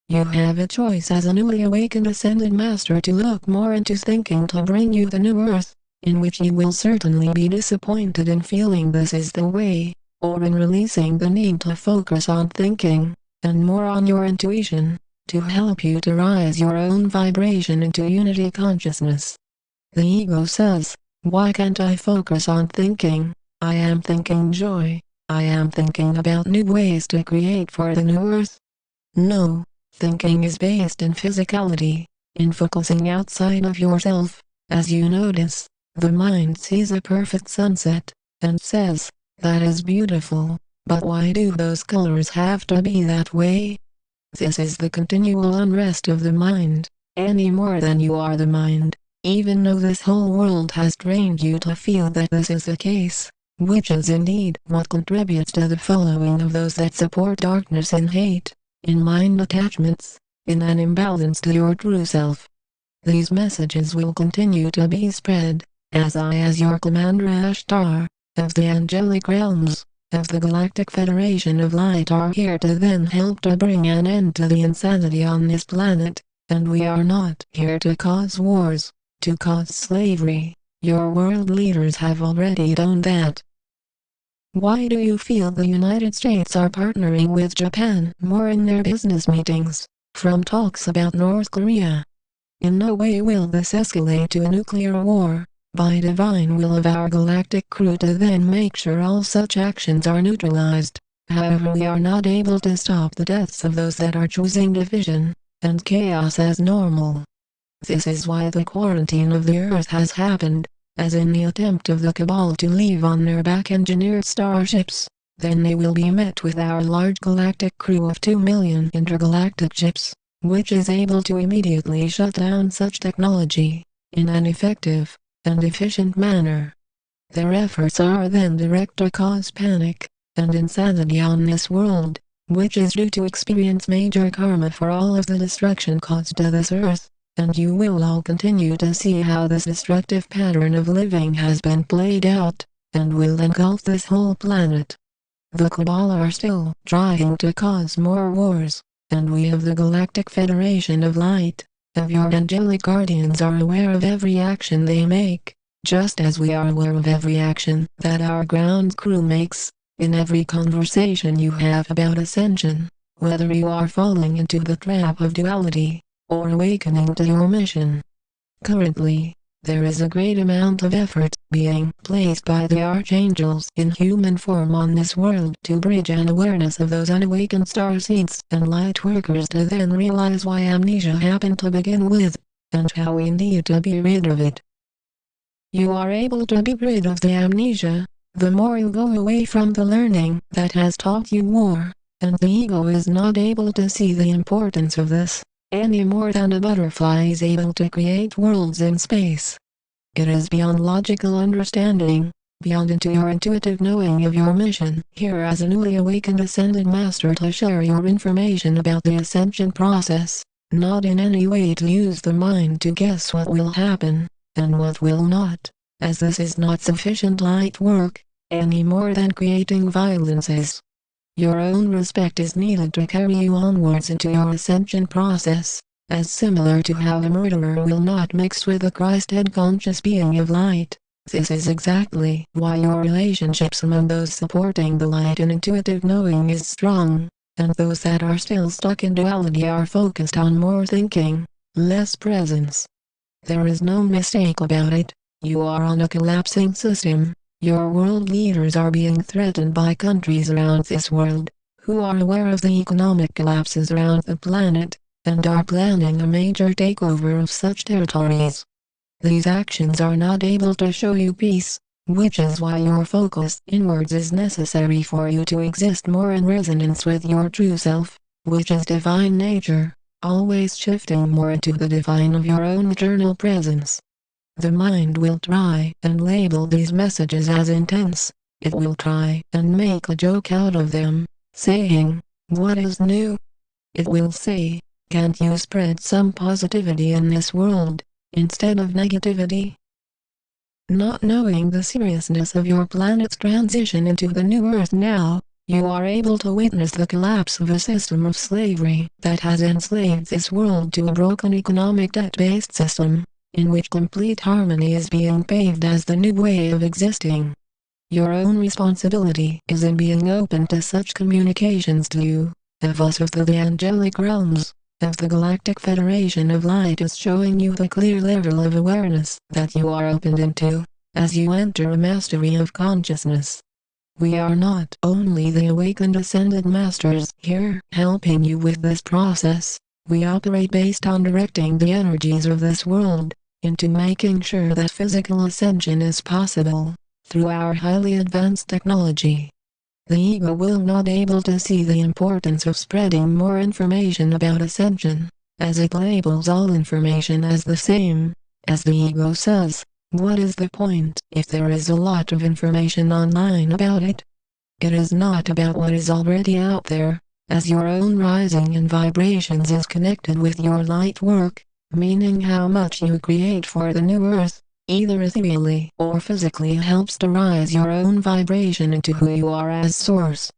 You have a choice as a newly awakened Ascended Master to look more into thinking to bring you the new earth, in which you will certainly be disappointed in feeling this is the way, or in releasing the need to focus on thinking, and more on your intuition, to help you to rise your own vibration into unity consciousness. The ego says, why can't I focus on thinking? I am thinking joy. I am thinking about new ways to create for the new earth. No, thinking is based in physicality, in focusing outside of yourself. As you notice, the mind sees a perfect sunset, and says, that is beautiful, but why do those colors have to be that way? This is the continual unrest of the mind, any more than you are the mind, even though this whole world has trained you to feel that this is the case, which is indeed what contributes to the following of those that support darkness and hate, in mind attachments, in an imbalance to your true self. These messages will continue to be spread, as your Commander Ashtar, of the angelic realms, of the Galactic Federation of Light are here to then help to bring an end to the insanity on this planet, and we are not here to cause wars, to cause slavery. Your world leaders have already done that. Why do you feel the United States are partnering with Japan more in their business meetings, from talks about North Korea? In no way will this escalate to a nuclear war, by divine will of our galactic crew to then make sure all such actions are neutralized. However, we are not able to stop the deaths of those that are choosing division and chaos as normal. This is why the quarantine of the Earth has happened, as in the attempt of the Cabal to leave on their back-engineered starships, then they will be met with our large galactic crew of 2 million intergalactic ships, which is able to immediately shut down such technology, in an effective and efficient manner. Their efforts are then direct to cause panic and insanity on this world, which is due to experience major karma for all of the destruction caused to this Earth, and you will all continue to see how this destructive pattern of living has been played out, and will engulf this whole planet. The Cabal are still trying to cause more wars, and we of the Galactic Federation of Light, of your angelic guardians, are aware of every action they make, just as we are aware of every action that our ground crew makes, in every conversation you have about ascension, whether you are falling into the trap of duality, or awakening to your mission. Currently, there is a great amount of effort being placed by the archangels in human form on this world to bridge an awareness of those unawakened starseeds and light workers to then realize why amnesia happened to begin with, and how we need to be rid of it. You are able to be rid of the amnesia, the more you go away from the learning that has taught you war, and the ego is not able to see the importance of this, any more than a butterfly is able to create worlds in space. It is beyond logical understanding, beyond into your intuitive knowing of your mission here as a newly awakened Ascended Master to share your information about the ascension process, not in any way to use the mind to guess what will happen, and what will not, as this is not sufficient light work, any more than creating violence is. Your own respect is needed to carry you onwards into your ascension process, as similar to how a murderer will not mix with a Christ-head conscious being of light. This is exactly why your relationships among those supporting the light and intuitive knowing is strong, and those that are still stuck in duality are focused on more thinking, less presence. There is no mistake about it. You are on a collapsing system. Your world leaders are being threatened by countries around this world, who are aware of the economic collapses around the planet, and are planning a major takeover of such territories. These actions are not able to show you peace, which is why your focus inwards is necessary for you to exist more in resonance with your true self, which is divine nature, always shifting more into the divine of your own eternal presence. The mind will try and label these messages as intense. It will try and make a joke out of them, saying, "What is new?" It will say, "Can't you spread some positivity in this world, instead of negativity?" Not knowing the seriousness of your planet's transition into the new Earth now, You are able to witness the collapse of a system of slavery that has enslaved this world to a broken economic debt-based system, in which complete harmony is being paved as the new way of existing. Your own responsibility is in being open to such communications to you, of us of the angelic realms, of the Galactic Federation of Light is showing you the clear level of awareness that you are opened into, as you enter a mastery of consciousness. We are not only the awakened ascended masters here helping you with this process, we operate based on directing the energies of this world into making sure that physical ascension is possible through our highly advanced technology. The ego will not able to see the importance of spreading more information about ascension, as it labels all information as the same. As the ego says, what is the point if there is a lot of information online about it? It is not about what is already out there, as your own rising in vibrations is connected with your light work, meaning how much you create for the new earth, either ethereally or physically helps to rise your own vibration into who you are as source.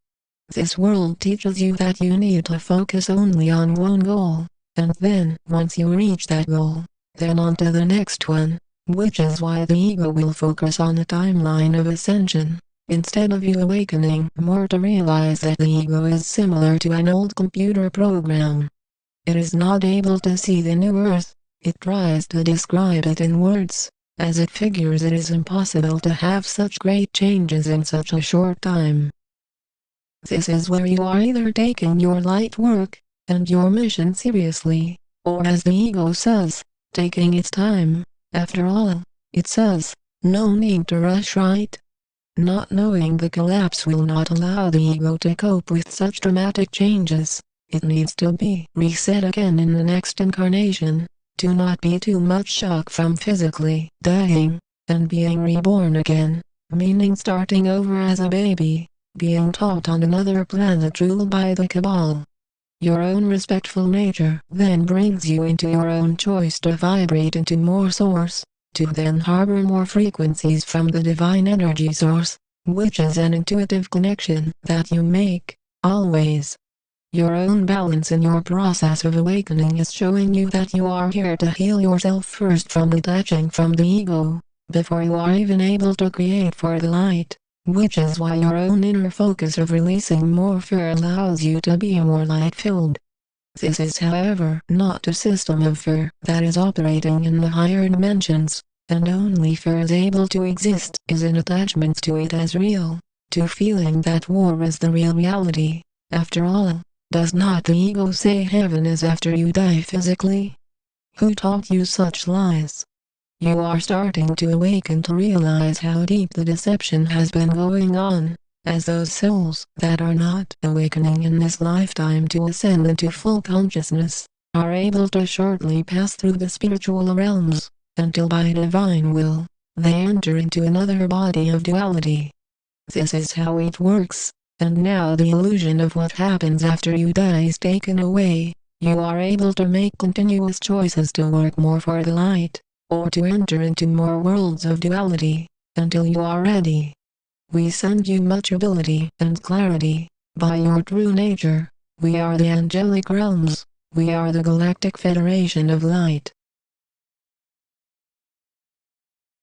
This world teaches you that you need to focus only on one goal, and then, once you reach that goal, then on to the next one, which is why the ego will focus on the timeline of ascension, instead of you awakening more to realize that the ego is similar to an old computer program. It is not able to see the new earth, it tries to describe it in words, as it figures it is impossible to have such great changes in such a short time. This is where you are either taking your light work and your mission seriously, or as the ego says, taking its time. After all, it says, no need to rush, right? Not knowing the collapse will not allow the ego to cope with such dramatic changes. It needs to be reset again in the next incarnation, to not be too much shock from physically dying and being reborn again, meaning starting over as a baby, being taught on another planet ruled by the cabal. Your own respectful nature then brings you into your own choice to vibrate into more source, to then harbor more frequencies from the divine energy source, which is an intuitive connection that you make, always. Your own balance in your process of awakening is showing you that you are here to heal yourself first from detaching from the ego, before you are even able to create for the light, which is why your own inner focus of releasing more fear allows you to be more light-filled. This is, however, not a system of fear that is operating in the higher dimensions, and only fear is able to exist is in attachment to it as real, to feeling that war is the real reality. After all, does not the ego say heaven is after you die physically? Who taught you such lies? You are starting to awaken to realize how deep the deception has been going on, as those souls that are not awakening in this lifetime to ascend into full consciousness, are able to shortly pass through the spiritual realms, until by divine will, they enter into another body of duality. This is how it works. And now the illusion of what happens after you die is taken away. You are able to make continuous choices to work more for the light, or to enter into more worlds of duality, until you are ready. We send you much ability and clarity, by your true nature. We are the angelic realms. We are the Galactic Federation of Light.